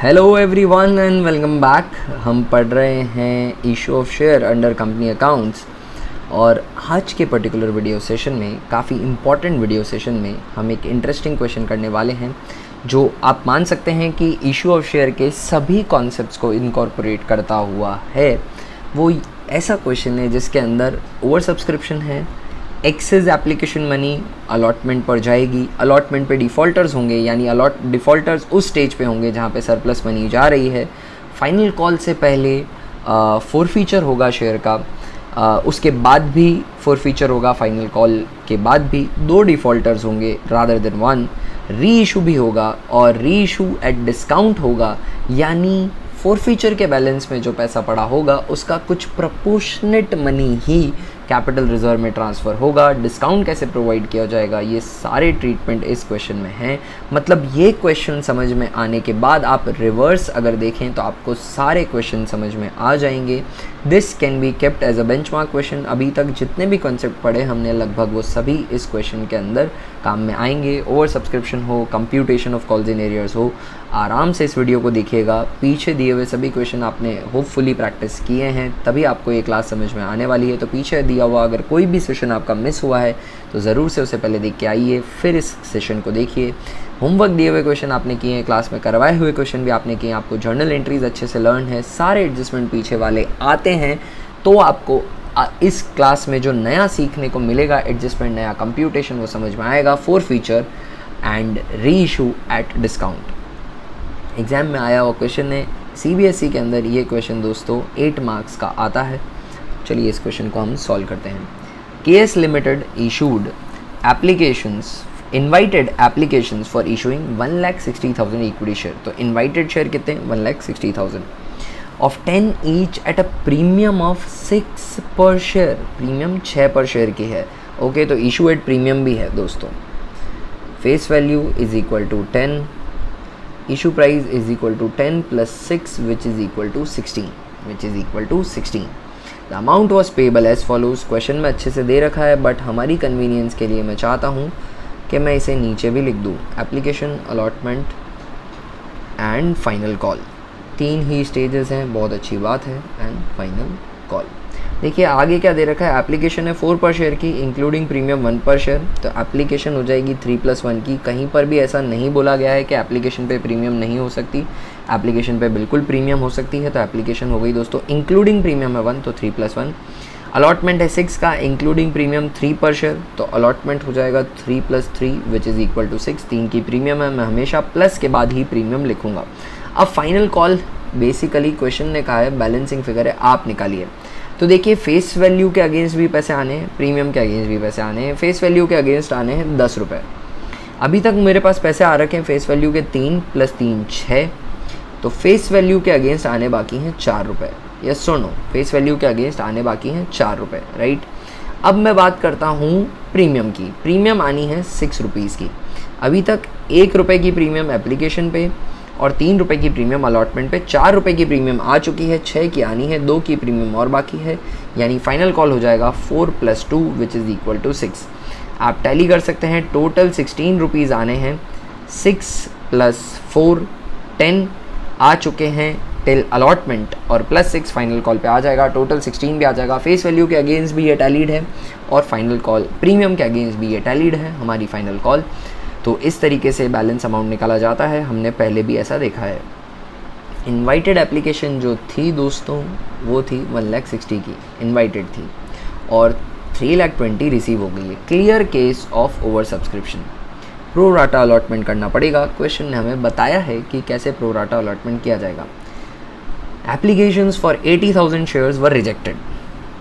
Hello everyone and welcome back. हम पढ़ रहे हैं issue of share under company accounts और आज के पर्टिकुलर वीडियो सेशन में काफ़ी इम्पॉर्टेंट वीडियो सेशन में हम एक इंटरेस्टिंग क्वेश्चन करने वाले हैं जो आप मान सकते हैं कि इशू ऑफ शेयर के सभी कॉन्सेप्ट्स को इनकॉर्पोरेट करता हुआ है। वो ऐसा क्वेश्चन है जिसके अंदर ओवर सब्सक्रिप्शन है, एक्सेस एप्लीकेशन मनी अलॉटमेंट पर जाएगी, अलॉटमेंट पे डिफ़ॉल्टर्स होंगे यानी डिफ़ॉल्टर्स उस स्टेज पे होंगे जहाँ पे सरप्लस मनी जा रही है, फाइनल कॉल से पहले फॉरफीचर होगा शेयर का, उसके बाद भी फॉरफीचर होगा, फाइनल कॉल के बाद भी दो डिफ़ॉल्टर्स होंगे रादर देन वन, री इशू भी होगा और री इशू एट डिस्काउंट होगा यानी फॉरफीचर के बैलेंस में जो पैसा पड़ा होगा उसका कुछ प्रपोर्शनेट मनी ही कैपिटल रिजर्व में ट्रांसफ़र होगा। डिस्काउंट कैसे प्रोवाइड किया जाएगा, ये सारे ट्रीटमेंट इस क्वेश्चन में हैं। मतलब ये क्वेश्चन समझ में आने के बाद आप रिवर्स अगर देखें तो आपको सारे क्वेश्चन समझ में आ जाएंगे। This can be kept as a benchmark question. अभी तक जितने भी कॉन्सेप्ट पढ़े हमने लगभग वो सभी इस क्वेश्चन के अंदर काम में आएंगे। ओवर सब्सक्रिप्शन हो, computation of calls in arrears हो, आराम से इस वीडियो को देखिएगा। पीछे दिए हुए सभी क्वेश्चन आपने होपफुली प्रैक्टिस किए हैं तभी आपको ये क्लास समझ में आने वाली है। तो पीछे दिया हुआ अगर कोई भी सेशन आपका मिस हुआ है तो ज़रूर से उसे पहले देख के आइए, फिर इस सेशन को देखिए। होमवर्क दिए हुए क्वेश्चन आपने किए हैं, क्लास में करवाए हुए क्वेश्चन भी आपने किए हैं, आपको जर्नल एंट्रीज अच्छे से लर्न है, सारे एडजस्टमेंट पीछे वाले आते हैं। तो आपको इस क्लास में जो नया सीखने को मिलेगा, एडजस्टमेंट, नया कंप्यूटेशन, वो समझ में आएगा। Forfeiture and re issue at discount exam में आया हुआ क्वेश्चन है। CBSE के अंदर ये क्वेश्चन दोस्तों 8 मार्क्स का आता है। चलिए इस क्वेश्चन को हम सॉल्व करते हैं। KS limited issued applications, invited applications for issuing 1,60,000 equity share. तो इनवाइटेड शेयर कितने, 1,60,000 of 10 each at a premium of 6 पर शेयर। प्रीमियम 6 पर शेयर की है। ओके, तो इशू एट प्रीमियम भी है दोस्तों। Face value is equal to 10, issue price is equal to 10 plus 6 which is equal to 16। The amount was payable as follows. Question में अच्छे से दे रखा है बट हमारी कन्वीनियंस के लिए मैं चाहता हूँ कि मैं इसे नीचे भी लिख दूँ। Application, allotment and final call, 3 he stages हैं, बहुत अच्छी बात है। And final call. देखिए आगे क्या दे रखा है, एप्लीकेशन है 4 पर शेयर की इंक्लूडिंग प्रीमियम 1 पर शेयर, तो एप्लीकेशन हो जाएगी 3+1 की। कहीं पर भी ऐसा नहीं बोला गया है कि एप्लीकेशन पे प्रीमियम नहीं हो सकती, एप्लीकेशन पे बिल्कुल प्रीमियम हो सकती है। तो एप्लीकेशन हो गई दोस्तों इंक्लूडिंग प्रीमियम है 1, तो 3+1। अलॉटमेंट है 6 का इंक्लूडिंग प्रीमियम 3 पर शेयर, तो अलॉटमेंट हो जाएगा 3+3 विच इज़ इक्वल टू 6। 3 की प्रीमियम है, मैं हमेशा प्लस के बाद ही प्रीमियम लिखूंगा। अब फाइनल कॉल, बेसिकली क्वेश्चन ने कहा है बैलेंसिंग फिगर है, आप निकालिए। तो देखिए फेस वैल्यू के अगेंस्ट भी पैसे आने हैं, प्रीमियम के अगेंस्ट भी पैसे आने हैं। फेस वैल्यू के अगेंस्ट आने हैं 10 रुपये। अभी तक मेरे पास पैसे आ रखे हैं फेस वैल्यू के 3 + 3 6, तो फेस वैल्यू के अगेंस्ट आने बाकी हैं 4 रुपये। यस और नो, फेस वैल्यू के अगेंस्ट आने बाकी हैं 4 रुपये, राइट। अब मैं बात करता हूँ प्रीमियम की। प्रीमियम आनी है 6 रुपीज़ की। अभी तक 1 रुपये की प्रीमियम एप्लीकेशन पे और 3 रुपये की प्रीमियम अलॉटमेंट पे, 4 रुपये की प्रीमियम आ चुकी है, 6 की आनी है, 2 की प्रीमियम और बाकी है, यानी फाइनल कॉल हो जाएगा 4 + 2 विच इज़ इक्वल टू 6। आप टैली कर सकते हैं, टोटल 16 रुपीज़ आने हैं। 6 + 4 10 आ चुके हैं टिल अलॉटमेंट और +6 फाइनल कॉल पे आ जाएगा, टोटल 16 भी आ जाएगा। फेस वैल्यू के अगेंस्ट भी ये टैलीड है और फाइनल कॉल प्रीमियम के अगेंस्ट भी ये टैलीड है हमारी फाइनल कॉल। तो इस तरीके से बैलेंस अमाउंट निकाला जाता है, हमने पहले भी ऐसा देखा है। इनवाइटेड एप्लीकेशन जो थी दोस्तों वो थी 1,60,000 की, इनवाइटेड थी, और 3,20,000 रिसीव हो गई है। Clear case of over subscription. Pro rata allotment करना पड़ेगा। क्वेश्चन ने हमें बताया है कि कैसे प्रो राटा अलॉटमेंट किया जाएगा। Applications for 80,000 shares were rejected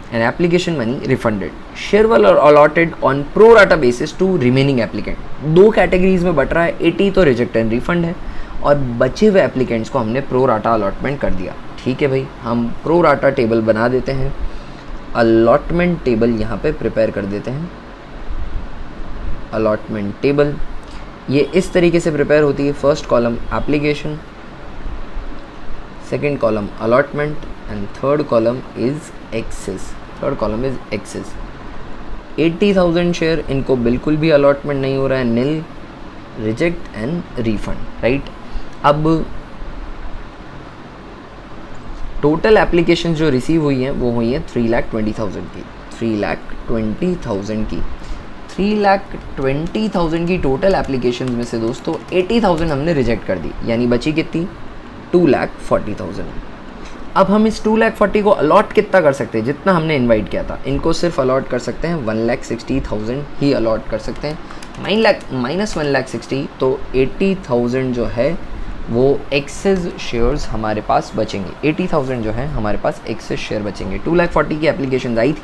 and application money refunded. Share were allotted on pro rata basis to remaining applicant. 2 categories में बट रहा है, 80 तो रिजेक्ट एंड रिफंड है और बचे हुए एप्लीकेंट्स को हमने प्रो राटा अलॉटमेंट कर दिया। ठीक है भाई, हम प्रो राटा टेबल बना देते हैं, अलॉटमेंट टेबल यहाँ पे प्रिपेयर कर देते हैं। अलॉटमेंट टेबल ये इस तरीके से प्रिपेयर होती है। First column application, second column allotment and third column is excess. 80,000 share, इनको बिल्कुल भी अलॉटमेंट नहीं हो रहा है, nil, reject and refund, right. अब टोटल एप्लीकेशन जो रिसीव हुई हैं वो हुई हैं 3,20,000 की, 3,20,000 की, 3,20,000 की टोटल एप्लीकेशन में से दोस्तों 80,000 हमने रिजेक्ट कर दी, यानी बची कितनी, 2,40,000। अब हम इस 2,40,000 को अलॉट कितना कर सकते हैं, जितना हमने इनवाइट किया था, इनको सिर्फ अलॉट कर सकते हैं 1,60,000 ही अलॉट कर सकते हैं, माइनस 1,60,000, तो 80,000 जो है वो एक्सेस शेयर्स हमारे पास बचेंगे, 80,000 जो है हमारे पास एक्सेस शेयर बचेंगे। 2,40,000 की एप्लीकेशन आई थी,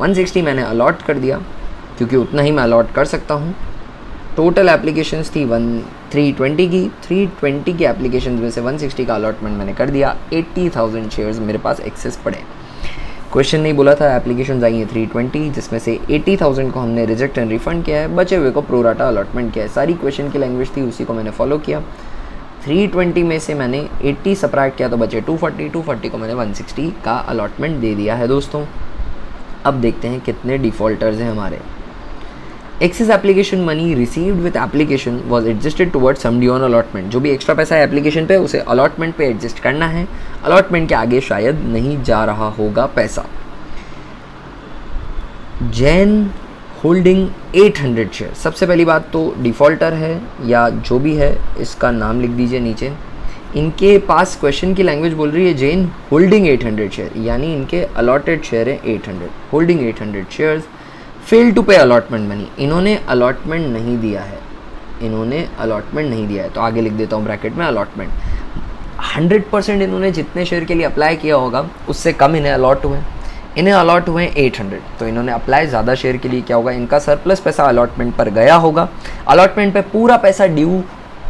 160 मैंने अलॉट कर दिया क्योंकि उतना ही मैं अलॉट कर सकता हूँ। टोटल एप्लीकेशंस थी 320 की, 320 की एप्लीकेशंस में से 160 का अलॉटमेंट मैंने कर दिया, 80,000 शेयर्स मेरे पास एक्सेस पड़े। क्वेश्चन नहीं बोला था, एप्लीकेशंस आई हैं 320 जिसमें से 80,000 को हमने रिजेक्ट एंड रिफंड किया है, बचे हुए को प्रोराटा अलॉटमेंट किया है। सारी क्वेश्चन की लैंग्वेज थी, उसी को मैंने फॉलो किया। 320 में से मैंने 80 सब्ट्रैक्ट किया तो बचे 240 को मैंने 160 का अलॉटमेंट दे दिया है दोस्तों। अब देखते हैं कितने डिफ़ॉल्टर्स हैं हमारे। Excess application money received with application was adjusted towards some due on allotment. जो भी एक्स्ट्रा पैसा है एप्लीकेशन पे उसे अलॉटमेंट पे एडजस्ट करना है, अलॉटमेंट के आगे शायद नहीं जा रहा होगा पैसा। जैन होल्डिंग 800 शेयर, सबसे पहली बात तो डिफ़ॉल्टर है या जो भी है इसका नाम लिख दीजिए नीचे। इनके पास क्वेश्चन की लैंग्वेज बोल रही है जैन होल्डिंग 800 शेयर, यानी इनके अलॉटेड शेयर है 800, होल्डिंग 800 शेयर्स। फेल टू पे अलॉटमेंट मनी, इन्होंने अलॉटमेंट नहीं दिया है, इन्होंने अलॉटमेंट नहीं दिया है, तो आगे लिख देता हूँ ब्रैकेट में अलॉटमेंट। 100% इन्होंने जितने शेयर के लिए अप्लाई किया होगा उससे कम इन्हें अलॉट हुए, इन्हें अलॉट हुए 800, तो इन्होंने अप्लाई ज़्यादा शेयर के लिए क्या होगा, इनका सरप्लस पैसा अलॉटमेंट पर गया होगा। अलॉटमेंट पे पूरा पैसा ड्यू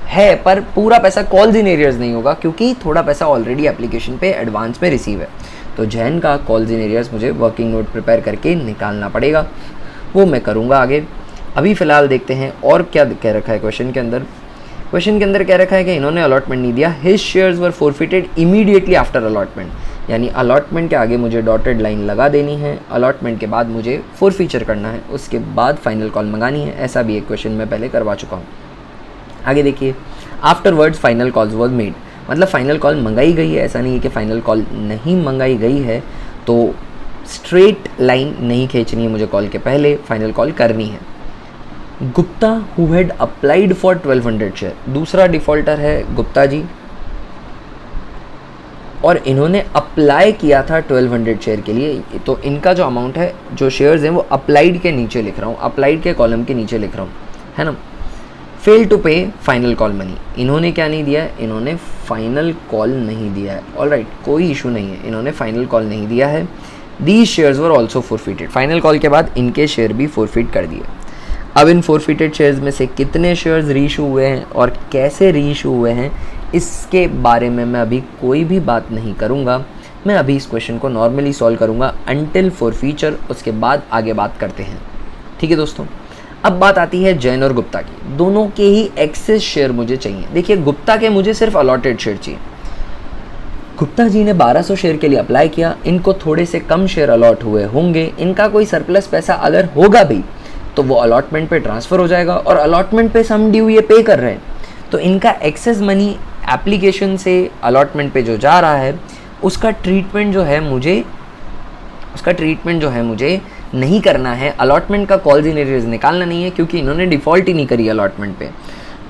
है पर पूरा पैसा कॉल्स इन एरियर्स नहीं होगा क्योंकि थोड़ा पैसा ऑलरेडी एप्लीकेशन पे एडवांस में रिसीव है। तो जैन का कॉल्स इन एरियर्स मुझे वर्किंग नोट प्रिपेयर करके निकालना पड़ेगा, वो मैं करूँगा आगे। अभी फ़िलहाल देखते हैं और क्या कह रखा है क्वेश्चन के अंदर। क्वेश्चन के अंदर कह रखा है कि इन्होंने अलॉटमेंट नहीं दिया, हिज शेयर्स वर फॉरफिटेड इमीडिएटली आफ्टर अलॉटमेंट, यानी अलॉटमेंट के आगे मुझे डॉटेड लाइन लगा देनी है, अलॉटमेंट के बाद मुझे फॉरफीचर करना है, उसके बाद फाइनल कॉल मंगानी है। ऐसा भी एक क्वेश्चन मैं पहले करवा चुका हूँ। आगे देखिए, afterwards final calls was made, मतलब फाइनल कॉल मंगाई गई है, ऐसा नहीं है कि फाइनल कॉल नहीं मंगाई गई है, तो स्ट्रेट लाइन नहीं खींचनी है मुझे कॉल के पहले, फाइनल कॉल करनी है। Gupta who had applied for 1200 share, दूसरा डिफ़ॉल्टर है गुप्ता जी, और इन्होंने अप्लाई किया था 1200 शेयर के लिए, तो इनका जो अमाउंट है, जो शेयर्स हैं वो अप्लाइड के नीचे लिख रहा हूँ, अप्लाइड के कॉलम के नीचे लिख रहा हूँ, है ना। फेल टू पे फाइनल कॉल मनी, इन्होंने क्या नहीं दिया है, इन्होंने फाइनल कॉल नहीं दिया है। ऑलराइट, कोई इशू नहीं है, इन्होंने फाइनल कॉल नहीं दिया है। These shares were also forfeited, final call के बाद इनके शेयर भी फॉरफिट कर दिए। अब इन फॉरफिटेड शेयर्स में से कितने शेयर्स रीइशू हुए हैं और कैसे रीइशू हुए हैं इसके बारे में मैं अभी कोई भी बात नहीं करूँगा। मैं अभी इस क्वेश्चन को नॉर्मली सॉल्व करूँगा अनटिल फॉरफीचर, उसके बाद आगे बात करते हैं। ठीक है दोस्तों, अब बात आती है जैन और गुप्ता की, दोनों के ही एक्सेस शेयर मुझे चाहिए। देखिए, गुप्ता के मुझे सिर्फ अलॉटेड शेयर चाहिए। गुप्ता जी ने 1200 शेयर के लिए अप्लाई किया, इनको थोड़े से कम शेयर अलॉट हुए होंगे, इनका कोई सरप्लस पैसा अगर होगा भी तो वो अलॉटमेंट पे ट्रांसफ़र हो जाएगा, और अलॉटमेंट पे सम ड्यू ये पे कर रहे हैं, तो इनका एक्सेस मनी एप्लीकेशन से अलॉटमेंट पे जो जा रहा है उसका ट्रीटमेंट जो है मुझे नहीं करना है। अलॉटमेंट का कॉल्स इन एरियर्स निकालना नहीं है क्योंकि इन्होंने डिफ़ॉल्ट ही नहीं करी अलॉटमेंट पे।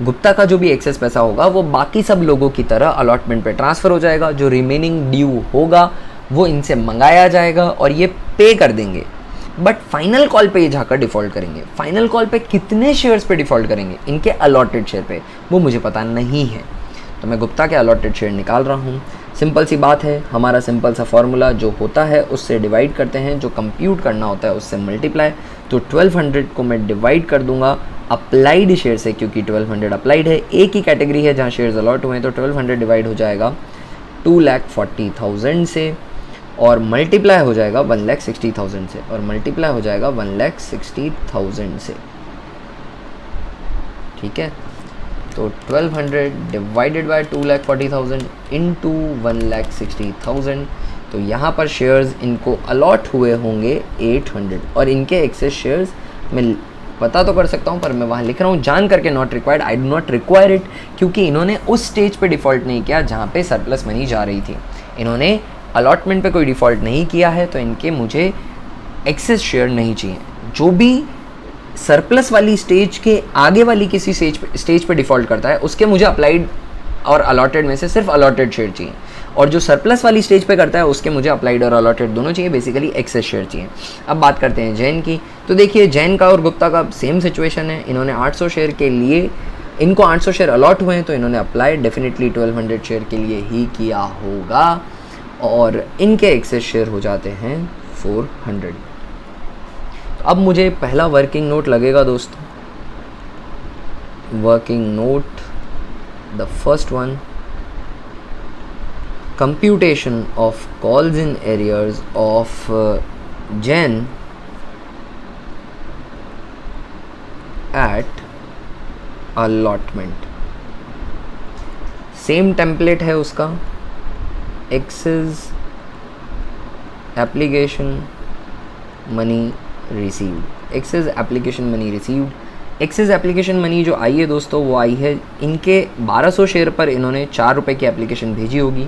गुप्ता का जो भी एक्सेस पैसा होगा वो बाकी सब लोगों की तरह अलॉटमेंट पे ट्रांसफ़र हो जाएगा, जो रिमेनिंग ड्यू होगा वो इनसे मंगाया जाएगा और ये पे कर देंगे। बट फाइनल कॉल पे ये जाकर डिफ़ॉल्ट करेंगे। फाइनल कॉल पे कितने शेयर्स पे डिफ़ॉल्ट करेंगे, इनके अलॉटेड शेयर पे, वो मुझे पता नहीं है, तो मैं गुप्ता के अलॉटेड शेयर निकाल रहा हूँ। सिंपल सी बात है, हमारा सिंपल सा फॉर्मूला जो होता है उससे डिवाइड करते हैं, जो कंप्यूट करना होता है उससे मल्टीप्लाई। तो 1200 को मैं डिवाइड कर दूंगा अप्लाइड शेयर से, क्योंकि 1200 अप्लाइड है, एक ही कैटेगरी है जहाँ शेयर्स अलॉट हुए हैं, तो 1200 डिवाइड हो जाएगा 2,40,000 से, और मल्टीप्लाई हो जाएगा 1,60,000 से, और मल्टीप्लाई हो जाएगा 1,60,000 से। ठीक है, तो 1200 डिवाइडेड बाय 2,40,000 इंटू 1,60,000, तो यहाँ पर शेयर्स इनको अलॉट हुए होंगे 800, और इनके एक्सेस शेयर्स मैं पता तो कर सकता हूँ पर मैं वहाँ लिख रहा हूँ जान करके not required, I do not require it, क्योंकि इन्होंने उस स्टेज पे डिफ़ॉल्ट नहीं किया जहाँ पे सरप्लस मनी जा रही थी। इन्होंने अलॉटमेंट पे कोई डिफ़ॉल्ट नहीं किया है, तो इनके मुझे एक्सेस शेयर नहीं चाहिए। जो भी सरप्लस वाली स्टेज के आगे वाली किसी स्टेज पे डिफ़ॉल्ट करता है, उसके मुझे अप्लाइड और अलॉटेड में से सिर्फ अलॉटेड शेयर चाहिए, और जो सरप्लस वाली स्टेज पे करता है उसके मुझे अप्लाइड और अलॉटेड दोनों चाहिए, बेसिकली एक्सेस शेयर चाहिए। अब बात करते हैं जैन की। तो देखिए, जैन का और गुप्ता का सेम सिचुएशन है। इन्होंने 800 शेयर के लिए, इनको 800 शेयर अलॉट हुए हैं, तो इन्होंने अप्लाई डेफिनेटली 1200 शेयर के लिए ही किया होगा, और इनके एक्सेस शेयर हो जाते हैं 400। तो अब मुझे पहला वर्किंग नोट लगेगा दोस्तों। Working note, the first one, computation of calls in arrears of Jen at allotment। Same template है उसका, excess application money received, excess application money received. Excess application money जो आई है दोस्तों, वो आई है इनके 1200 शेयर पर इन्होंने 4 रुपये की एप्लीकेशन भेजी होगी।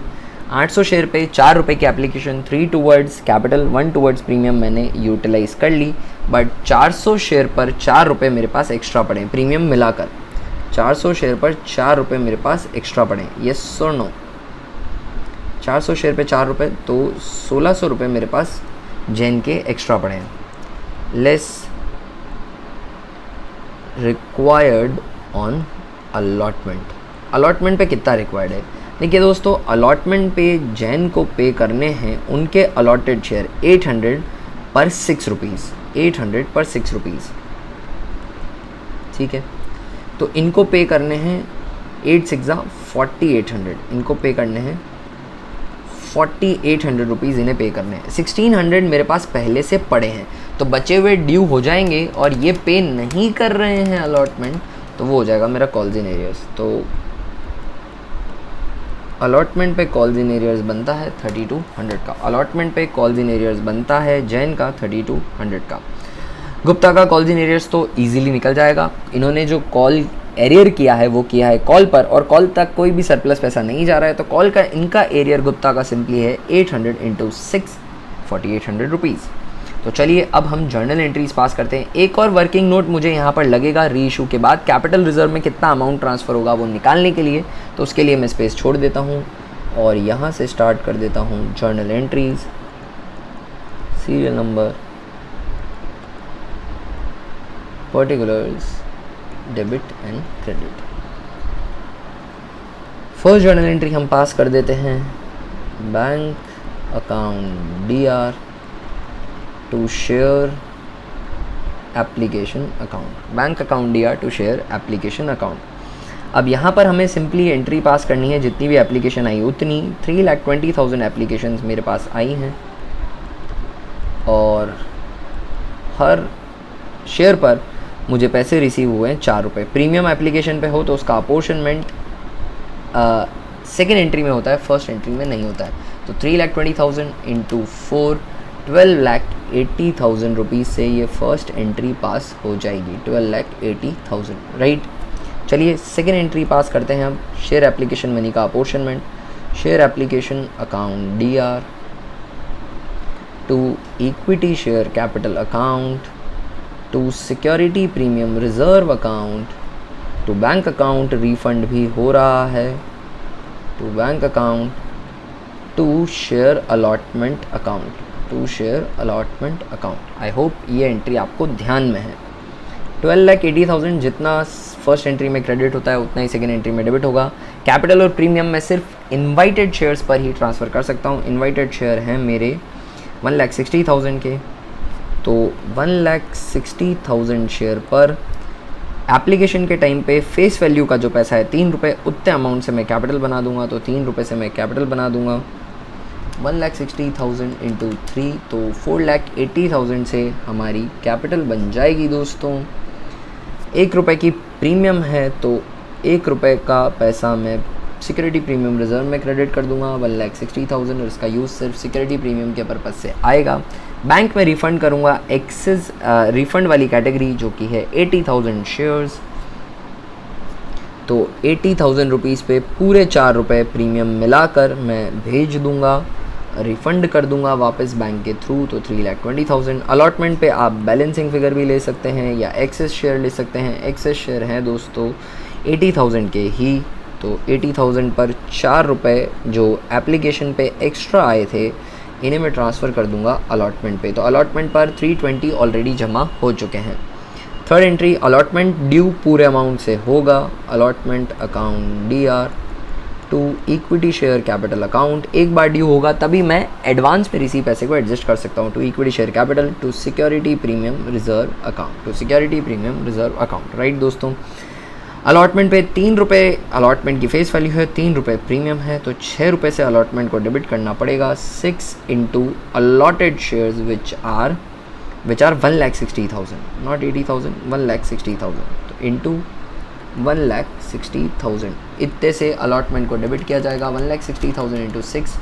800 शेयर पे 4 रुपये की application, 3 towards capital, 1 towards premium मैंने यूटिलाइज़ कर ली, बट 400 शेयर पर 4 रुपये मेरे पास एक्स्ट्रा पड़े, प्रीमियम मिलाकर 400 शेयर पर 4 रुपये मेरे पास एक्स्ट्रा पड़े। यस और नो? 400 शेयर पे 4 रुपये, तो 1600 रुपये मेरे पास जैन के एक्स्ट्रा पड़े हैं। Less required on allotment. Allotment पे कितना रिक्वायर्ड है? देखिए दोस्तों, अलॉटमेंट पे जैन को पे करने हैं उनके अलॉटेड शेयर 800 पर 6 रुपीज़, 800 पर 6 रुपीज़, ठीक है। तो इनको पे करने हैं 8 6 4800, इनको पे करने हैं 4800 रुपीज़, इन्हें पे करने हैं। 1600 मेरे पास पहले से पड़े हैं, तो बचे हुए ड्यू हो जाएंगे, और ये पे नहीं कर रहे हैं अलॉटमेंट, तो वो हो जाएगा मेरा कॉल्स इन एरियर्स। तो अलॉटमेंट पे कॉल्स इन एरियर्स बनता है 3200 का, अलॉटमेंट पे कॉल्स इन एरियर्स बनता है जैन का 3200 का। गुप्ता का कॉल्स इन एरियर्स तो इजीली निकल जाएगा। इन्होंने जो कॉल एरियर किया है वो किया है कॉल पर, और कॉल तक कोई भी सरप्लस पैसा नहीं जा रहा है, तो कॉल का इनका एरियर गुप्ता का सिंपली है 800 × 6 4800 रुपीज़। तो चलिए अब हम जर्नल एंट्रीज पास करते हैं। एक और वर्किंग नोट मुझे यहाँ पर लगेगा री इशू के बाद, कैपिटल रिजर्व में कितना अमाउंट ट्रांसफ़र होगा वो निकालने के लिए, तो उसके लिए मैं स्पेस छोड़ देता हूँ और यहाँ से स्टार्ट कर देता हूँ journal entries, serial number, particulars, debit and credit. First journal entry हम पास कर देते हैं, bank account DR to share application account, bank account DR to share application account. अब यहाँ पर हमें सिंपली एंट्री पास करनी है, जितनी भी एप्लीकेशन आई उतनी। 3,20,000 एप्लीकेशंस मेरे पास आई हैं, और हर शेयर पर मुझे पैसे रिसीव हुए हैं 4 रुपये। प्रीमियम एप्लीकेशन पे हो तो उसका अपोर्शनमेंट सेकेंड एंट्री में होता है, फर्स्ट एंट्री में नहीं होता है। तो 3,20,000 × 4 12,80,000 रुपीज़ से ये फर्स्ट एंट्री पास हो जाएगी, 12,80,000, राइट। चलिए सेकेंड एंट्री पास करते हैं अब, शेयर एप्लीकेशन मनी का apportionment, share application account DR to equity share capital account to security premium reserve account to bank account, refund भी हो रहा है, to bank account to share allotment account, to share allotment account. I hope ये entry आपको ध्यान में है। 12,80,000 जितना फर्स्ट एंट्री में क्रेडिट होता है उतना ही सेकेंड एंट्री में डेबिट होगा। कैपिटल और प्रीमियम मैं सिर्फ इनवाइटेड शेयर्स पर ही ट्रांसफ़र कर सकता हूँ। इनवाइटेड शेयर हैं मेरे 1,60,000 के, तो 1,60,000 शेयर पर एप्लीकेशन के टाइम पे फेस वैल्यू का जो पैसा है 3 रुपये, उतने अमाउंट से मैं कैपिटल बना दूंगा, तो 3 रुपये से मैं कैपिटल बना दूंगा। 1,60,000 × 3, तो 4,80,000 से हमारी कैपिटल बन जाएगी दोस्तों। 1 रुपये की प्रीमियम है, तो 1 रुपये का पैसा मैं सिक्योरिटी प्रीमियम रिजर्व में क्रेडिट कर दूंगा 1,60,000, और इसका यूज़ सिर्फ सिक्योरिटी प्रीमियम के पर्पज़ से आएगा। बैंक में रिफ़ंड करूंगा एक्सेस रिफ़ंड वाली कैटेगरी जो कि है 80,000 शेयर्स, तो 80,000 रुपीज़ पे पूरे 4 रुपये प्रीमियम मिलाकर मैं भेज दूंगा, रिफ़ंड कर दूंगा वापस बैंक के थ्रू। तो 3,20,000 अलॉटमेंट पे आप बैलेंसिंग फ़िगर भी ले सकते हैं या एक्सेस शेयर ले सकते हैं। एक्सेस शेयर हैं दोस्तों 80,000 के ही, तो 80,000 पर 4 रुपये जो एप्लीकेशन पे एक्स्ट्रा आए थे इन्हें मैं ट्रांसफ़र कर दूंगा अलॉटमेंट पे। तो अलॉटमेंट पर 320 ऑलरेडी जमा हो चुके हैं। थर्ड एंट्री अलॉटमेंट ड्यू पूरे अमाउंट से होगा। Allotment account DR to equity share capital account, एक बार ड्यू होगा तभी मैं एडवांस में रिसीव पैसे को एडजस्ट कर सकता हूँ। To equity share capital to security premium reserve account, to security premium reserve account, right दोस्तों। अलॉटमेंट पे 3 रुपये अलॉटमेंट की फेस वैल्यू है, 3 रुपये प्रीमियम है, तो 6 रुपये से अलॉटमेंट को डेबिट करना पड़ेगा। 6 into allotted shares which are 1,60,000, not 80,000, 1,60,000, तो इंटू 1,60,000 इतने से अलॉटमेंट को डेबिट किया जाएगा। 1,60,000 इंटू 6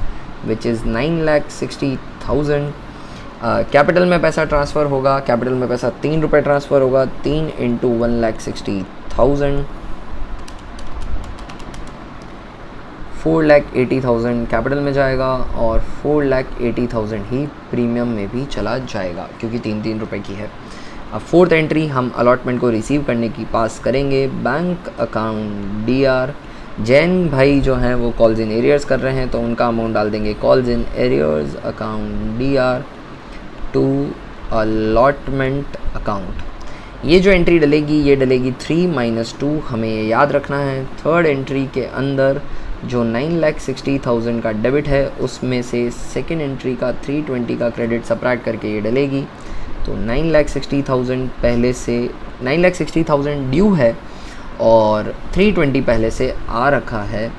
विच इज़ 9,60,000। कैपिटल में पैसा ट्रांसफ़र होगा, कैपिटल में पैसा 3 रुपये ट्रांसफ़र होगा। 3 इंटू 1,60,000, 4,80,000 कैपिटल में जाएगा और 4,80,000 ही प्रीमियम में भी चला जाएगा क्योंकि 3-3 रुपये की है। अब फोर्थ एंट्री हम अलॉटमेंट को रिसीव करने की पास करेंगे। बैंक अकाउंट DR जैन भाई जो हैं वो कॉल्स इन एरियर्स कर रहे हैं तो उनका अमाउंट डाल देंगे calls in arrears account DR to allotment account. ये जो एंट्री डलेगी ये डलेगी 3-2, हमें ये याद रखना है। थर्ड एंट्री के अंदर जो 9,60,000 का डेबिट है उसमें से सेकेंड एंट्री का 320 का क्रेडिट सब्ट्रैक्ट करके ये डलेगी। तो 9,60,000 पहले से 9,60,000 ड्यू है और 320 पहले से आ रखा है,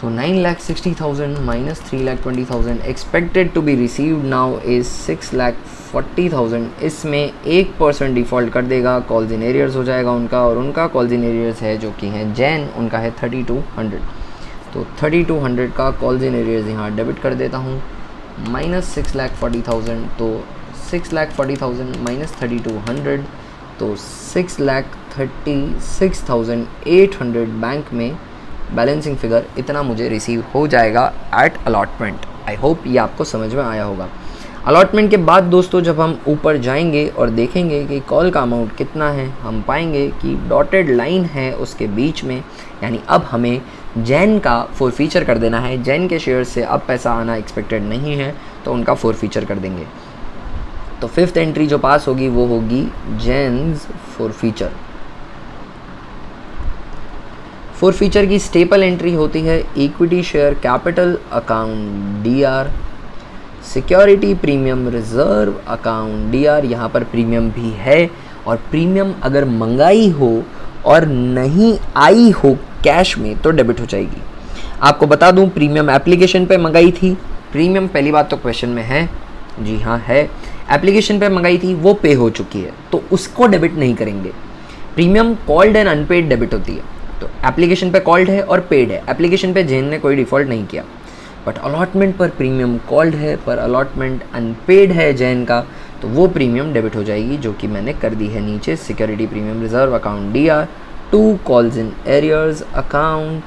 तो 9,60,000 minus 3,20,000 expected to be received now is 6,40,000। इसमें 1% डिफ़ॉल्ट कर देगा, कॉल्स इन एरियर्स हो जाएगा उनका, और उनका कॉल्स इन एरियर्स है जो कि हैं जैन, उनका है 3,200। तो 3,200 का कॉल्स इन एरियर्स यहाँ डेबिट कर देता हूँ, माइनस 6,40,000, तो 6,40,000 माइनस 3,200 तो 6,36,800 बैंक में बैलेंसिंग फ़िगर इतना मुझे रिसीव हो जाएगा एट अलॉटमेंट। आई होप ये आपको समझ में आया होगा। अलॉटमेंट के बाद दोस्तों जब हम ऊपर जाएंगे और देखेंगे कि कॉल का अमाउंट कितना है, हम पाएंगे कि डॉटेड लाइन है उसके बीच में, यानी अब हमें जैन का फॉरफीचर कर देना है। जैन के शेयर से अब पैसा आना एक्सपेक्टेड नहीं है तो उनका फॉरफीचर कर देंगे। तो फिफ्थ एंट्री जो पास होगी वो होगी जैन्स फॉरफीचर। फॉरफीचर की स्टेपल एंट्री होती है equity share capital account DR, security premium reserve account DR। यहाँ पर प्रीमियम भी है और प्रीमियम अगर मंगाई हो और नहीं आई हो कैश में तो डेबिट हो जाएगी। आपको बता दूं प्रीमियम एप्लीकेशन पे मंगाई थी। प्रीमियम पहली बात तो क्वेश्चन में है, जी हाँ है, एप्लीकेशन पे मंगाई थी वो पे हो चुकी है तो उसको डेबिट नहीं करेंगे। Premium called and unpaid debit होती है, तो एप्लीकेशन पे कॉल्ड है और पेड है। एप्लीकेशन पे जैन ने कोई डिफ़ॉल्ट नहीं किया, बट अलॉटमेंट पर प्रीमियम कॉल्ड है पर अलॉटमेंट अनपेड है जैन का, तो वो प्रीमियम डेबिट हो जाएगी जो कि मैंने कर दी है नीचे। Security premium reserve account DR to calls in arrears account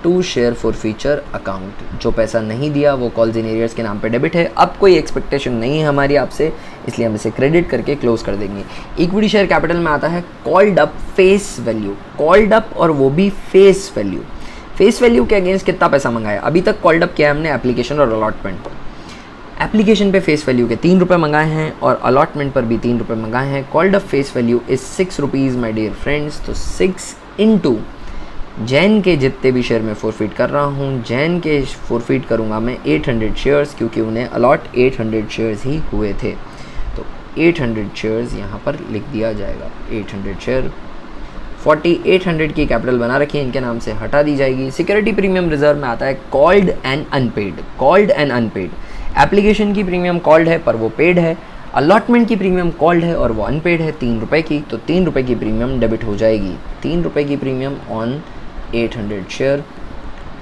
to share forfeiture account. जो पैसा नहीं दिया वो कॉल्स इन एरियर्स के नाम पे डेबिट है। अब कोई एक्सपेक्टेशन नहीं है हमारी आपसे, इसलिए हम इसे क्रेडिट करके क्लोज कर देंगे। इक्विटी शेयर कैपिटल में आता है called up face value, called up और वो भी फेस वैल्यू। फेस वैल्यू के अगेंस्ट कितना पैसा मंगाया, अभी तक कॉल्ड अप किया हमने एप्लीकेशन और अलॉटमेंट पर। एप्लीकेशन पे फेस वैल्यू के 3 रुपये मंगाए हैं और अलॉटमेंट पर भी 3 रुपये मंगाए हैं। Called up face value is 6 rupees my dear friends. तो 6 इंटू जैन के जितने भी शेयर मैं फॉरफीट कर रहा हूँ, जैन के फॉरफीट करूँगा मैं 800 शेयर्स, क्योंकि उन्हें अलॉट 800 शेयर्स ही हुए थे। तो 800 शेयर्स यहाँ पर लिख दिया जाएगा। 800 शेयर 4800 की कैपिटल बना रखी है, इनके नाम से हटा दी जाएगी। सिक्योरिटी प्रीमियम रिजर्व में आता है called and unpaid, called and unpaid. Application की प्रीमियम कॉल्ड है पर वो पेड है, अलॉटमेंट की प्रीमियम कॉल्ड है और वो अनपेड है 3 रुपये की, तो 3 रुपये की प्रीमियम डेबिट हो जाएगी। 3 रुपये की premium on 800 share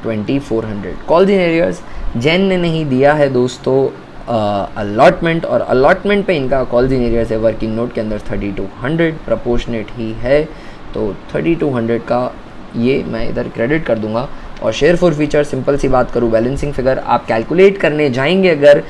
2400। Calls in arrears Jain ने नहीं दिया है दोस्तों अलॉटमेंट, और अलॉटमेंट पे इनका कॉल्स इन एरियर्स है वर्किंग नोट के अंदर 3200, प्रपोर्शनेट ही है तो 3200 का ये मैं इधर क्रेडिट कर दूंगा। और शेयर फॉर फीचर, सिंपल सी बात करूँ, बैलेंसिंग फिगर आप कैलकुलेट करने जाएंगे अगर,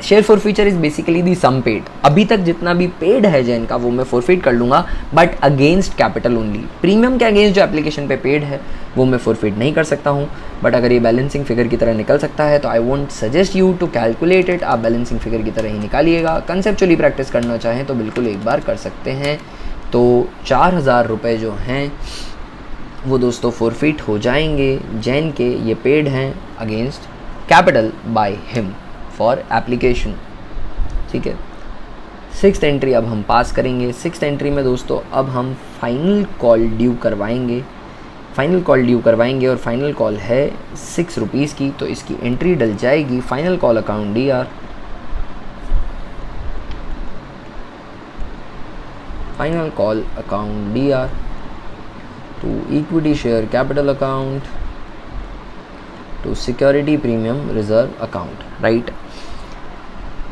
share forfeiture is basically the sum paid, अभी तक जितना भी पेड है जैन का वो मैं फॉरफिट कर लूँगा, but against capital only. Premium के अगेंस्ट जो एप्लीकेशन पे पेड है वो मैं फॉरफिट नहीं कर सकता हूँ, बट अगर ये बैलेंसिंग फिगर की तरह निकल सकता है तो I won't suggest you to calculate it, आप बैलेंसिंग फिगर की तरह ही निकालिएगा। कंसेप्चुअली प्रैक्टिस करना चाहें तो बिल्कुल एक बार कर सकते हैं। तो 4000 रुपये जो हैं वो दोस्तों फॉरफिट हो जाएंगे जैन के, ये पेड हैं against capital by him for application, ठीक है। 6th एंट्री अब हम पास करेंगे। 6th एंट्री में दोस्तों अब हम फाइनल कॉल ड्यू करवाएंगे, और फाइनल कॉल है 6 रुपीज़ की, तो इसकी एंट्री डल जाएगी final call account DR, final call account DR to equity share capital account to security premium reserve account, right.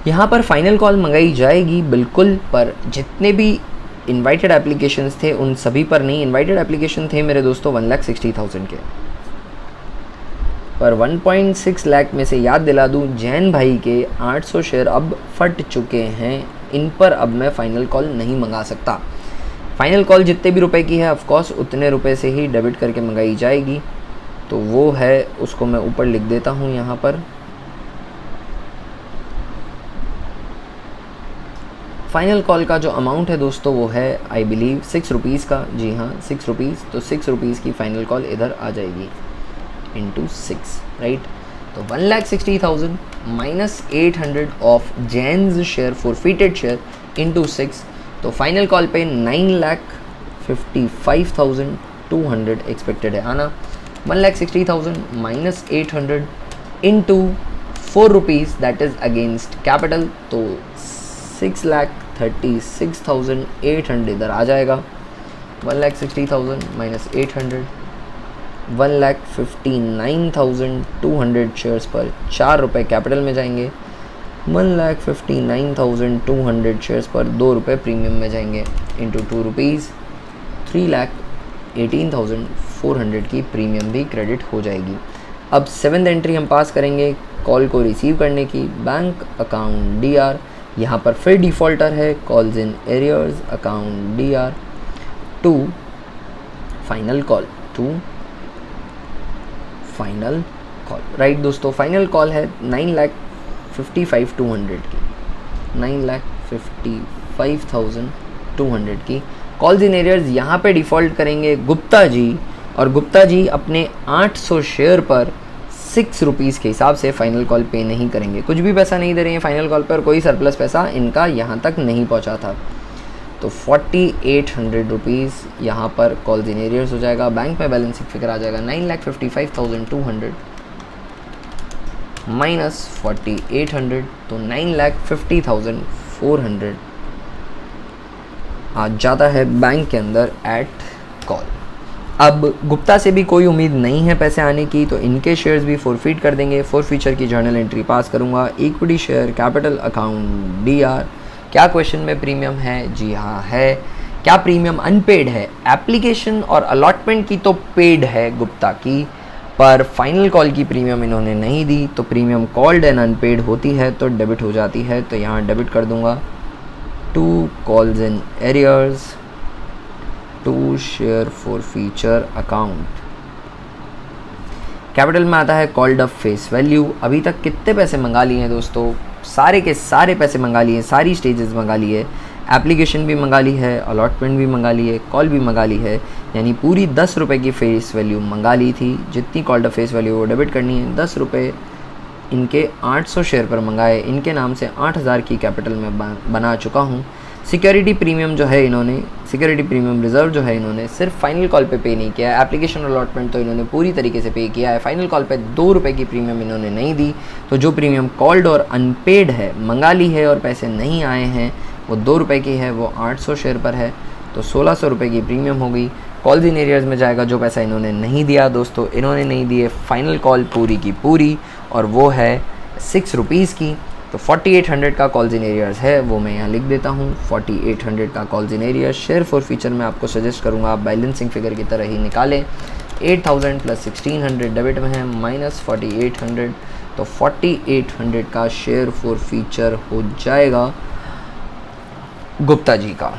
यहाँ पर फाइनल कॉल मंगाई जाएगी बिल्कुल, पर जितने भी इनवाइटेड एप्लीकेशंस थे उन सभी पर नहीं। इनवाइटेड एप्लीकेशन थे मेरे दोस्तों 1,60,000 के, पर 1.6 लाख में से याद दिला दूँ, जैन भाई के 800 शेयर अब फट चुके हैं, इन पर अब मैं फ़ाइनल कॉल नहीं मंगा सकता। फ़ाइनल कॉल जितने भी रुपए की है ऑफकोर्स उतने रुपए से ही डेबिट करके मंगाई जाएगी, तो वो है, उसको मैं ऊपर लिख देता हूँ यहाँ पर। फाइनल कॉल का जो अमाउंट है दोस्तों वो है आई बिलीव 6 रुपीज़ का, जी हाँ 6 रुपीज़, तो 6 रुपीज़ की फ़ाइनल कॉल इधर आ जाएगी इंटू 6, राइट। तो 1,60,000 minus 800 of Jains share forfeited share into 6, तो फाइनल कॉल पे 9,55,200 एक्सपेक्टेड है आना। 1,60,000 minus 800 into 4 rupees that is against capital, तो 6,36,800 इधर आ जाएगा। 1,60,000 माइनस 800, 1,59,200 शेयर्स पर 4 रुपये कैपिटल में जाएंगे। 1,59,200 शेयर्स पर 2 रुपये प्रीमियम में जाएंगे इंटू 2 रुपीज़, 3,18,400 की प्रीमियम भी क्रेडिट हो जाएगी। अब 7th एंट्री हम पास करेंगे कॉल को रिसीव करने की, बैंक अकाउंट DR, यहाँ पर फिर डिफ़ॉल्टर है calls in arrears account DR to final call, right दोस्तों। फाइनल कॉल है 9,55,200 की, 9,55,200 की कॉल्स इन एरियर्स। यहाँ पे डिफ़ॉल्ट करेंगे गुप्ता जी, और गुप्ता जी अपने 800 शेयर पर 6 रुपीज़ के हिसाब से फ़ाइनल कॉल पे नहीं करेंगे, कुछ भी पैसा नहीं दे रहे हैं फ़ाइनल कॉल पर, कोई सरप्लस पैसा इनका यहाँ तक नहीं पहुँचा था। तो 4,800 रुपीज़ यहाँ पर कॉल्स इन एरियर्स हो जाएगा। बैंक में बैलेंसिंग फिगर आ जाएगा 9,55,200 माइनस 4,800, तो 9,50,400 आ जाता है बैंक के अंदर एट कॉल। अब गुप्ता से भी कोई उम्मीद नहीं है पैसे आने की, तो इनके शेयर्स भी फॉरफिट कर देंगे। फॉरफीचर की जर्नल एंट्री पास करूंगा, equity share capital account DR। क्या क्वेश्चन में प्रीमियम है? जी हाँ है। क्या प्रीमियम अनपेड है? एप्लीकेशन और अलॉटमेंट की तो पेड है गुप्ता की, पर फाइनल कॉल की प्रीमियम इन्होंने नहीं दी, तो प्रीमियम कॉल्ड एंड अनपेड होती है तो डेबिट हो जाती है, तो यहाँ डेबिट कर दूंगा 2 calls in arrears 2 share for feature account. Capital में आता है कॉल्ड अप फेस वैल्यू। अभी तक कितने पैसे मंगा लिए हैं दोस्तों? सारे के सारे पैसे मंगा लिए, सारी स्टेजेस मंगा ली है, एप्लीकेशन भी मंगा ली है, अलॉटमेंट भी मंगा ली है, कॉल भी मंगा ली है, यानी पूरी 10 रुपये की फेस वैल्यू मंगा ली थी। जितनी कॉल्ड अप फेस वैल्यू वो डेबिट करनी है। 10 रुपये इनके 800 शेयर पर मंगाए, इनके नाम से 8,000 की कैपिटल में बना चुका हूँ। सिक्योरिटी प्रीमियम जो है इन्होंने, सिक्योरिटी प्रीमियम रिजर्व जो है इन्होंने सिर्फ फाइनल कॉल पे नहीं किया है, एप्लीकेशन अलॉटमेंट तो इन्होंने पूरी तरीके से पे किया है। फाइनल कॉल पे 2 रुपये की प्रीमियम इन्होंने नहीं दी, तो जो प्रीमियम कॉल्ड और अनपेड है, मंगा ली है और पैसे नहीं आए हैं, वो 2 रुपये की है, वो 800 शेयर पर है, तो 1,600 रुपये की प्रीमियम हो गई। कॉल्स इन एरियर्स में जाएगा जो पैसा इन्होंने नहीं दिया दोस्तों, इन्होंने नहीं दिए फाइनल कॉल पूरी की पूरी, और वो है 6 रुपीज़ की। तो 4800 का कॉल्स इन एरियर्स है वो मैं यहाँ लिख देता हूँ। 4800 का calls in arrears share for feature में आपको सजेस्ट करूँगा आप बैलेंसिंग फिगर की तरह ही निकालें। 8000 प्लस 1600 डेबिट में है माइनस 4800, तो 4800 का शेयर फॉर फीचर हो जाएगा गुप्ता जी का।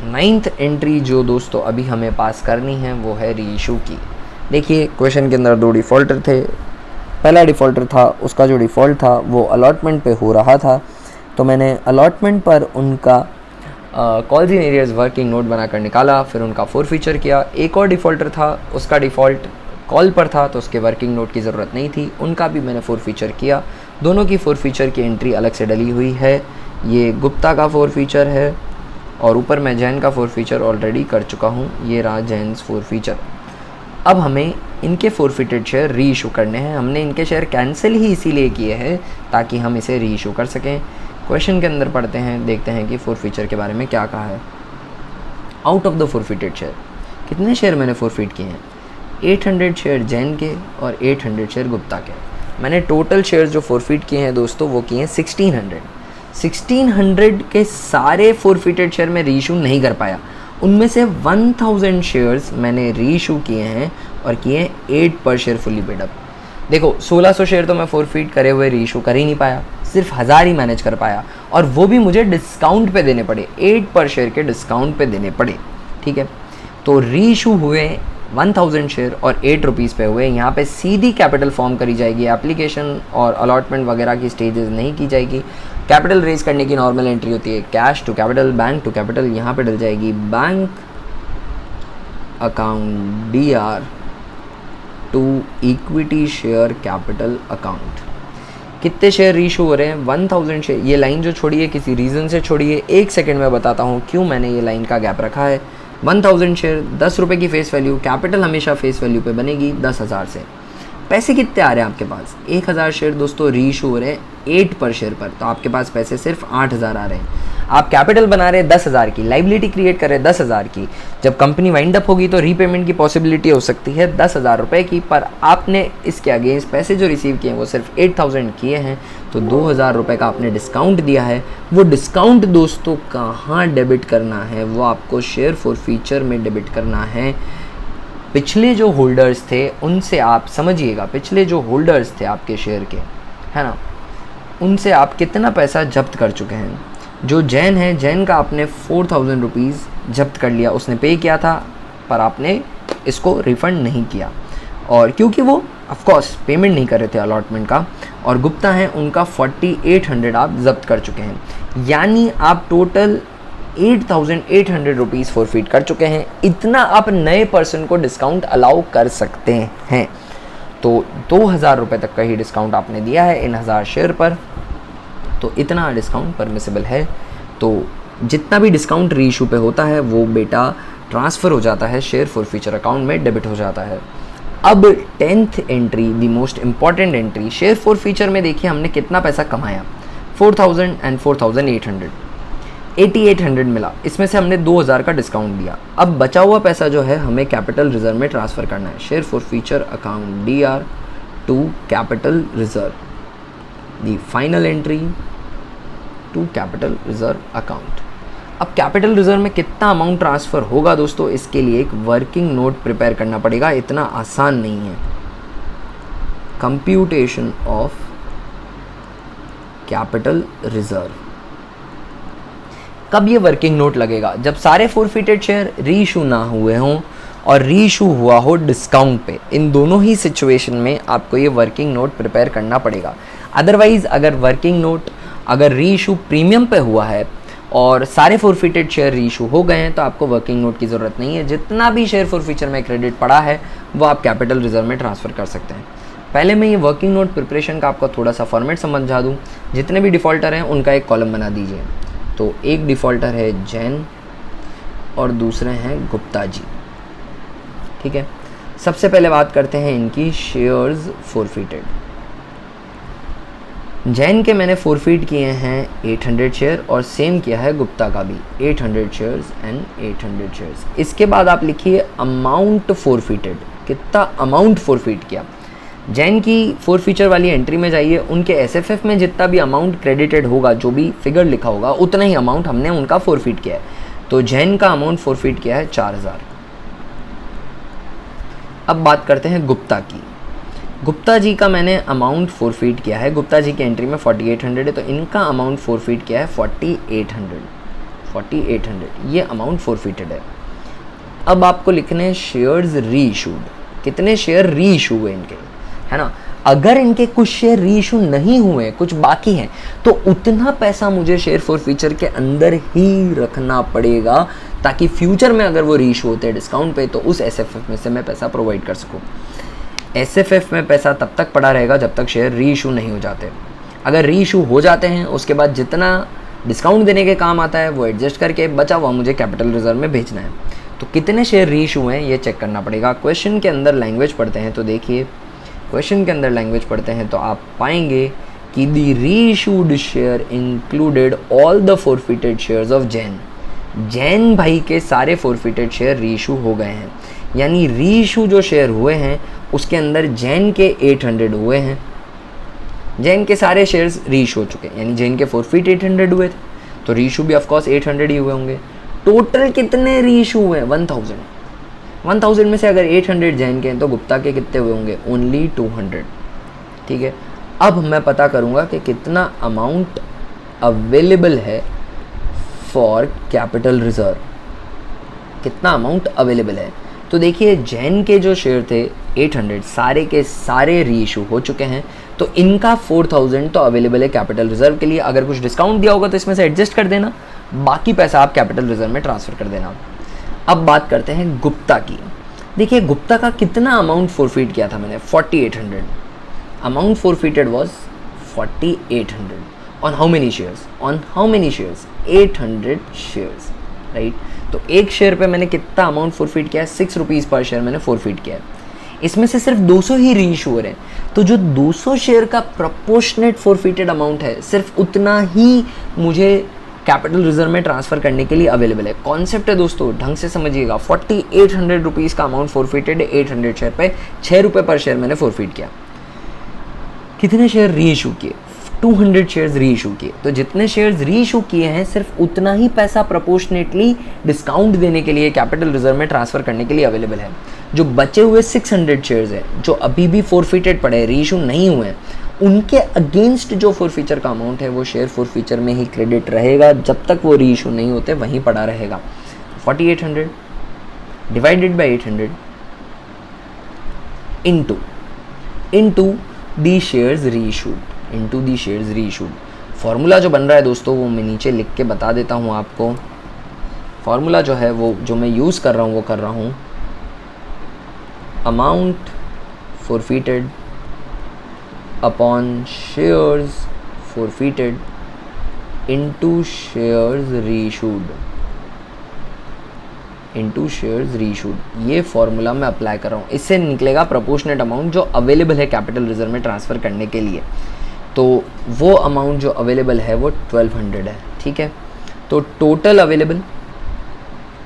9th एंट्री जो दोस्तों अभी हमें पास करनी है वो है री इशू की। देखिए क्वेश्चन के अंदर 2 डिफ़ॉल्टर थे। पहला डिफ़ॉल्टर था, उसका जो डिफ़ॉल्ट था वो अलॉटमेंट पे हो रहा था, तो मैंने अलॉटमेंट पर उनका calls in arrears working note बनाकर निकाला, फिर उनका फॉर फीचर किया। एक और डिफ़ॉल्टर था, उसका डिफ़ॉल्ट कॉल पर था तो उसके वर्किंग नोट की ज़रूरत नहीं थी, उनका भी मैंने फॉर फीचर किया। दोनों की फॉर फीचर की एंट्री अलग से डली हुई है। ये गुप्ता का फॉर फीचर है और ऊपर मैं जैन का फॉर फीचर ऑलरेडी कर चुका हूँ। ये रहा जैन्स फॉर फीचर। अब हमें इनके फॉरफिटेड शेयर री इशू करने हैं। हमने इनके शेयर कैंसिल ही इसीलिए किए हैं ताकि हम इसे री इशू कर सकें। क्वेश्चन के अंदर पढ़ते हैं, देखते हैं कि फॉरफीचर के बारे में क्या कहा है। Out of the forfeited share कितने शेयर मैंने फॉरफिट किए हैं? 800 शेयर जैन के और 800 शेयर गुप्ता के। मैंने टोटल शेयर जो फॉरफिट किए हैं दोस्तों वो किए हैं 1600 के सारे फॉरफिटेड शेयर में री इशू नहीं कर पाया। उनमें से 1000 शेयर्स मैंने री इशू किए हैं और किए हैं 8 पर शेयर फुली पेड अप। देखो 1600 शेयर तो मैं फॉरफिट करे हुए री इशू कर ही नहीं पाया, सिर्फ 1000 ही मैनेज कर पाया और वो भी मुझे डिस्काउंट पे देने पड़े, 8 पर शेयर के डिस्काउंट पे देने पड़े। ठीक है, तो री इशू हुए 1000 शेयर और 8 रुपीज़ पे हुए। यहाँ पे सीधी कैपिटल फॉर्म करी जाएगी, एप्लीकेशन और अलॉटमेंट वगैरह की स्टेजेस नहीं की जाएगी। कैपिटल रेज करने की नॉर्मल एंट्री होती है cash to capital, bank to capital. यहाँ पे डल जाएगी bank account DR to equity share capital account. कितने शेयर रीइशू हो रहे हैं? 1000 शेयर। ये लाइन जो छोड़ी है किसी रीज़न से छोड़ी है, 1 सेकेंड में बताता हूँ क्यों मैंने ये लाइन का गैप रखा है। 1000 शेयर 10 रुपये की फेस वैल्यू, कैपिटल हमेशा फेस वैल्यू पे बनेगी 10,000 से। पैसे कितने आ रहे हैं आपके पास? 1000 शेयर दोस्तों रीइशू हो रहे हैं 8 पर शेयर पर, तो आपके पास पैसे सिर्फ 8000 आ रहे हैं। आप कैपिटल बना रहे हैं 10,000 की, लाइबिलिटी क्रिएट कर रहे हैं 10,000 की। जब कंपनी वाइंड अप होगी तो रीपेमेंट की पॉसिबिलिटी हो सकती है 10,000 रुपये की, पर आपने इसके अगेंस्ट पैसे जो रिसीव किए हैं वो सिर्फ 8000 किए हैं, तो 2000 रुपये का आपने डिस्काउंट दिया है। वो डिस्काउंट दोस्तों कहाँ डेबिट करना है? वो आपको शेयर फॉर फीचर में डेबिट करना है। पिछले जो होल्डर्स थे उनसे आप समझिएगा, पिछले जो होल्डर्स थे आपके शेयर के, है ना, उनसे आप कितना पैसा जब्त कर चुके हैं। जो जैन है, जैन का आपने 4000 रुपीज़ जब्त कर लिया, उसने पे किया था पर आपने इसको रिफ़ंड नहीं किया, और क्योंकि वो ऑफ कोर्स पेमेंट नहीं कर रहे थे अलॉटमेंट का। और गुप्ता हैं, उनका 4800 आप जब्त कर चुके हैं, यानी आप टोटल 8800 रुपीज़ फॉरफिट कर चुके हैं। इतना आप नए पर्सन को डिस्काउंट अलाउ कर सकते हैं। तो 2000 रुपये तक का ही डिस्काउंट आपने दिया है इन 1000 शेयर पर, तो इतना डिस्काउंट परमिसिबल है। तो जितना भी डिस्काउंट री इशू पे होता है वो बेटा ट्रांसफ़र हो जाता है शेयर फॉर फ्यूचर अकाउंट में, डेबिट हो जाता है। अब 10th entry, the most important entry, share for future में देखिए हमने कितना पैसा कमाया, 4000 एंड 4800, 8800 मिला, इसमें से हमने 2000 का डिस्काउंट दिया। अब बचा हुआ पैसा जो है हमें कैपिटल रिजर्व में ट्रांसफ़र करना है, share for future account DR to capital reserve, the final entry to capital reserve account. अब कैपिटल रिजर्व में कितना अमाउंट ट्रांसफ़र होगा दोस्तों, इसके लिए एक वर्किंग नोट प्रिपेयर करना पड़ेगा, इतना आसान नहीं है। कंप्यूटेशन ऑफ कैपिटल रिजर्व, कब ये वर्किंग नोट लगेगा? जब सारे फॉरफिटेड शेयर री इशू ना हुए हों और री इशू हुआ हो डिस्काउंट पे। इन दोनों ही सिचुएशन में आपको ये वर्किंग नोट प्रिपेयर करना पड़ेगा। अदरवाइज़ अगर वर्किंग नोट अगर री इशू प्रीमियम पे हुआ है और सारे फॉरफिटेड शेयर री इशू हो गए हैं तो आपको वर्किंग नोट की ज़रूरत नहीं है। जितना भी शेयर फॉर फ्यूचर में क्रेडिट पड़ा है वो आप कैपिटल रिजर्व में ट्रांसफ़र कर सकते हैं। पहले मैं ये वर्किंग नोट प्रिपरेशन का आपको थोड़ा सा फॉर्मेट समझा दूँ। जितने भी डिफ़ॉल्टर हैं उनका एक कॉलम बना दीजिए। तो एक डिफ़ॉल्टर है जैन और दूसरे हैं गुप्ता जी, ठीक है। सबसे पहले बात करते हैं इनकी शेयर्स फॉरफिटेड। जैन के मैंने फॉरफिट किए हैं 800 शेयर और सेम किया है गुप्ता का भी 800 शेयर्स एंड 800 शेयर्स। इसके बाद आप लिखिए अमाउंट फॉरफिटेड, कितना अमाउंट फॉरफिट किया। जैन की फोर फीचर वाली एंट्री में जाइए, उनके एसएफएफ में जितना भी अमाउंट क्रेडिटेड होगा, जो भी फिगर लिखा होगा, उतना ही अमाउंट हमने उनका फोरफीट किया है। तो जैन का अमाउंट फोरफीट किया है 4000। अब बात करते हैं गुप्ता की। गुप्ता जी का मैंने अमाउंट फोरफीट किया है, गुप्ता जी की एंट्री में 4800 है, तो इनका अमाउंट फोरफीट किया है 4800। ये अमाउंट फोरफीटेड है। अब आपको लिखने हैं शेयर्स री इशूड, कितने शेयर री इशू हुए इनके, है ना। अगर इनके कुछ शेयर री इशू नहीं हुए, कुछ बाकी हैं, तो उतना पैसा मुझे शेयर फोरफीचर के अंदर ही रखना पड़ेगा, ताकि फ्यूचर में अगर वो री इशू होते हैं डिस्काउंट पे, तो उस एसएफएफ में से मैं पैसा प्रोवाइड कर सकूँ। एसएफएफ में पैसा तब तक पड़ा रहेगा जब तक शेयर री इशू नहीं हो जाते। अगर री इशू हो जाते हैं, उसके बाद जितना डिस्काउंट देने के काम आता है वो एडजस्ट करके बचा हुआ मुझे कैपिटल रिजर्व में भेजना है। तो कितने शेयर री इशू हैं ये चेक करना पड़ेगा। क्वेश्चन के अंदर लैंग्वेज पढ़ते हैं तो देखिए, क्वेश्चन के अंदर लैंग्वेज पढ़ते हैं तो आप पाएंगे कि दी री issued share included all the forfeited shares of Jain. Jain भाई के सारे फोरफिटेड शेयर री इशू हो गए हैं, यानी री इशू जो शेयर हुए हैं उसके अंदर जैन के 800 हुए हैं। जैन के सारे शेयर्स री इशू हो चुके हैं, यानी जैन के फोरफिट 800 हुए थे, तो री इशू भी ऑफकोर्स 800 ही हुए होंगे। टोटल कितने री इशू हुए हैं? 1000 में से अगर 800 जैन के हैं तो गुप्ता के कितने हुए होंगे? ओनली 200। ठीक है, अब मैं पता करूँगा कि कितना अमाउंट अवेलेबल है फॉर कैपिटल रिजर्व, कितना अमाउंट अवेलेबल है। तो देखिए जैन के जो शेयर थे 800 सारे के सारे री इशू हो चुके हैं, तो इनका 4000 तो अवेलेबल है कैपिटल रिजर्व के लिए। अगर कुछ डिस्काउंट दिया होगा तो इसमें से एडजस्ट कर देना, बाकी पैसा आप कैपिटल रिजर्व में ट्रांसफ़र कर देना। अब बात करते हैं गुप्ता की। देखिए गुप्ता का कितना अमाउंट फोरफीट किया था मैंने? 4800। Amount forfeited was 4800 on how many shares? On how many shares? 800 shares, right. तो एक शेयर पे मैंने कितना अमाउंट फोरफीट किया है? 6 रुपीज़ पर शेयर मैंने फोरफीट किया है। इसमें से सिर्फ 200 ही री इशू हो रहे हैं, तो जो 200 शेयर का प्रोपोर्शनेट फोरफीटेड अमाउंट है, सिर्फ उतना ही मुझे कैपिटल रिजर्व में ट्रांसफ़र करने के लिए अवेलेबल है। कॉन्सेप्ट है दोस्तों, ढंग से समझिएगा। 4800 रुपीज़ का अमाउंट फोरफीटेड है 800 शेयर पे, 6 रुपये पर शेयर मैंने फोरफीट किया। कितने शेयर री इशू किए? 200 शेयर्स री इशू किए। तो जितने शेयर्स री इशू किए हैं, सिर्फ उतना ही पैसा प्रोपोर्शनेटली डिस्काउंट देने के लिए कैपिटल रिजर्व में ट्रांसफ़र करने के लिए अवेलेबल है। जो बचे हुए 600 शेयर्स हैं, जो अभी भी फोरफीटेड पड़े हैं, री इशू नहीं हुए हैं, उनके अगेंस्ट जो फोरफीचर का अमाउंट है वो शेयर फोरफीचर में ही क्रेडिट रहेगा, जब तक वो री इशू नहीं होते वहीं पड़ा रहेगा। 4800 divided by 800 into the shares re issued, into the shares re issued. Formula जो बन रहा है दोस्तों वो मैं नीचे लिख के बता देता हूँ आपको। फार्मूला जो है वो जो मैं यूज़ कर रहा हूँ वो कर रहा हूँ amount forfeited upon shares forfeited into shares re issued, into shares re issued. ये फॉर्मूला मैं अप्लाई कर रहा हूँ। इससे निकलेगा प्रोपोर्शनेट अमाउंट जो अवेलेबल है कैपिटल रिजर्व में ट्रांसफ़र करने के लिए। तो वो अमाउंट जो अवेलेबल है वो 1200 है। ठीक है, तो टोटल अवेलेबल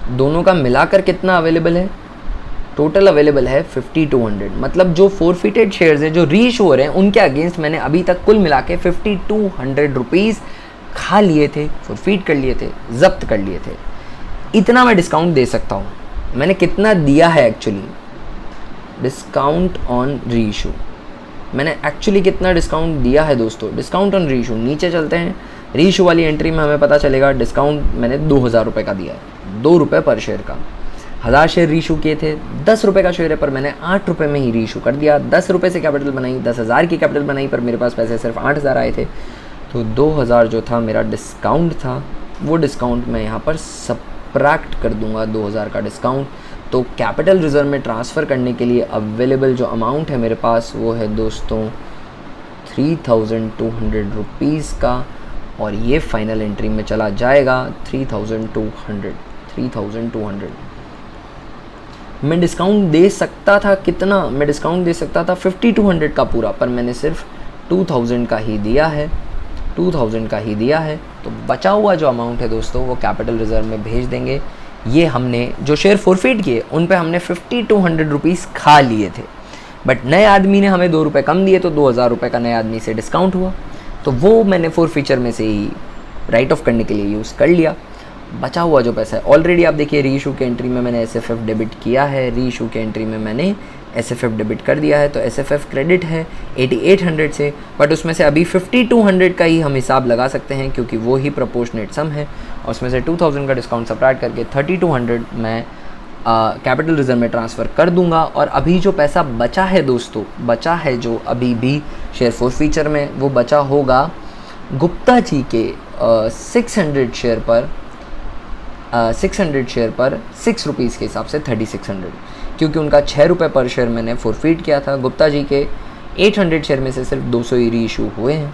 दोनों का मिलाकर कितना अवेलेबल है? टोटल अवेलेबल है 5200। मतलब जो फोरफिटेड शेयर्स हैं, जो री इशू हो रहे हैं, उनके अगेंस्ट मैंने अभी तक कुल मिला के 5200 रुपीज़ खा लिए थे, फोरफीट कर लिए थे, जब्त कर लिए थे। इतना मैं डिस्काउंट दे सकता हूँ। मैंने कितना दिया है एक्चुअली? डिस्काउंट ऑन री इशू मैंने एक्चुअली कितना डिस्काउंट दिया है दोस्तों? डिस्काउंट ऑन री इशू, नीचे चलते हैं। री इशू वाली एंट्री में हमें पता चलेगा डिस्काउंट मैंने 2000 रुपये का दिया है, 2 रुपये पर शेयर का। 1000 शेयर री इशू किए थे, 10 रुपये का शेयर है, पर मैंने 8 रुपये में ही री इशू कर दिया। 10 रुपये से कैपिटल बनाई, 10,000 की कैपिटल बनाई, पर मेरे पास पैसे सिर्फ 8000 आए थे। तो 2000 जो था मेरा डिस्काउंट था, वो डिस्काउंट मैं यहाँ पर सब्ट्रैक्ट कर दूंगा 2000 का डिस्काउंट। तो कैपिटल रिजर्व में ट्रांसफ़र करने के लिए अवेलेबल जो अमाउंट है मेरे पास वो है दोस्तों 3200 रुपीज़ का, और ये फाइनल एंट्री में चला जाएगा 3200। मैं डिस्काउंट दे सकता था कितना? मैं डिस्काउंट दे सकता था 5200 का पूरा, पर मैंने सिर्फ 2000 का ही दिया है, 2000 का ही दिया है। तो बचा हुआ जो अमाउंट है दोस्तों वो कैपिटल रिजर्व में भेज देंगे। ये हमने जो शेयर फोरफीट किए उन पे हमने 5200 रुपीज़ खा लिए थे। बट नए आदमी ने हमें 2 रुपये कम दिए तो 2000 रुपये का नए आदमी से डिस्काउंट हुआ, तो वो मैंने फोर फीचर में से ही राइट ऑफ करने के लिए यूज़ कर लिया। बचा हुआ जो पैसा है ऑलरेडी आप देखिए री इशू के एंट्री में मैंने SFF डेबिट किया है, री इशू के एंट्री में मैंने SFF डेबिट कर दिया है, तो SFF क्रेडिट है 8800 से, बट उसमें से अभी 5200 का ही हम हिसाब लगा सकते हैं क्योंकि वो ही प्रोपोर्शनेट सम है, और उसमें से 2000 का डिस्काउंट सब्ट्रैक्ट करके 3200 मैं कैपिटल रिजर्व में ट्रांसफ़र कर दूंगा। और अभी जो पैसा बचा है दोस्तों, बचा है जो अभी भी शेयर फोर फीचर में, वो बचा होगा गुप्ता जी के 600 शेयर पर 6 रुपीज़ के हिसाब से 3600, क्योंकि उनका 6 रुपये पर शेयर मैंने फोरफीट किया था। गुप्ता जी के 800 शेयर में से सिर्फ 200 ही री इशू हुए हैं,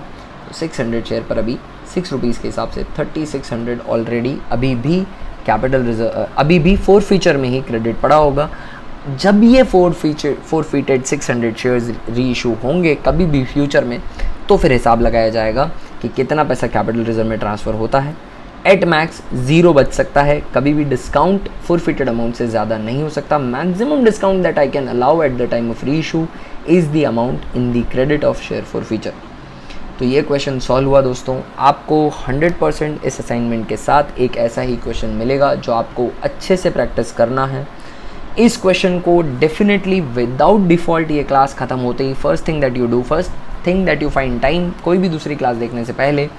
तो 600 शेयर पर अभी 6 रुपीज़ के हिसाब से 3600 ऑलरेडी अभी भी कैपिटल रिजर्व अभी भी फोर फीचर में ही क्रेडिट पड़ा होगा। जब ये फोरफीटेड 600 शेयर्स री इशू होंगे कभी भी फ्यूचर में, तो फिर हिसाब लगाया जाएगा कि कितना पैसा कैपिटल रिजर्व में ट्रांसफ़र होता है। एट मैक्स 0 बच सकता है, कभी भी डिस्काउंट फोरफिटेड अमाउंट से ज़्यादा नहीं हो सकता। Maximum discount that I can allow at the time of री issue is the amount in the credit of share for feature. तो ये क्वेश्चन सॉल्व हुआ दोस्तों। आपको 100% इस असाइनमेंट के साथ एक ऐसा ही क्वेश्चन मिलेगा जो आपको अच्छे से प्रैक्टिस करना है। इस क्वेश्चन को डेफिनेटली विदाउट डिफ़ॉल्ट ये क्लास ख़त्म होते ही first thing that you find time, कोई भी दूसरी क्लास देखने से पहले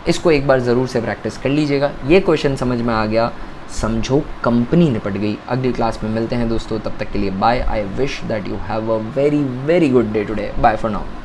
इसको एक बार ज़रूर से प्रैक्टिस कर लीजिएगा। ये क्वेश्चन समझ में आ गया, समझो कंपनी निपट गई। अगली क्लास में मिलते हैं दोस्तों, तब तक के लिए bye. I wish that you have a very very good day today. Bye for now.